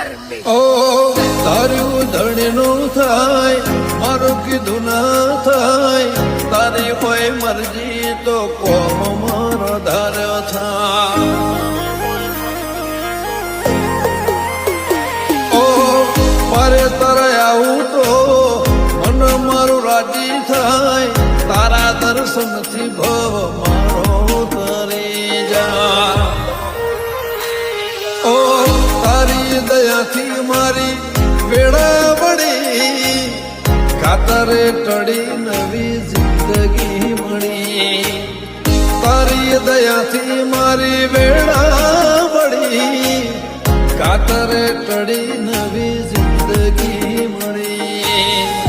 ઓ તારું ધણીનું થાય મારું કીધું ના થાય તારી કોઈ મરજી તો કોમ મારો ધાર થાય ઓ મારે તારે આવું તો મન મારું રાજી થાય તારા દર્શનથી ભવ મારો તરી જા ઓ તારી દયાથી મારી વેળા વળી ખાતરે ટળી નવી જિંદગી મળી તારી દયાથી મારી વેળા વળી ખાતરે ટળી નવી જિંદગી મળી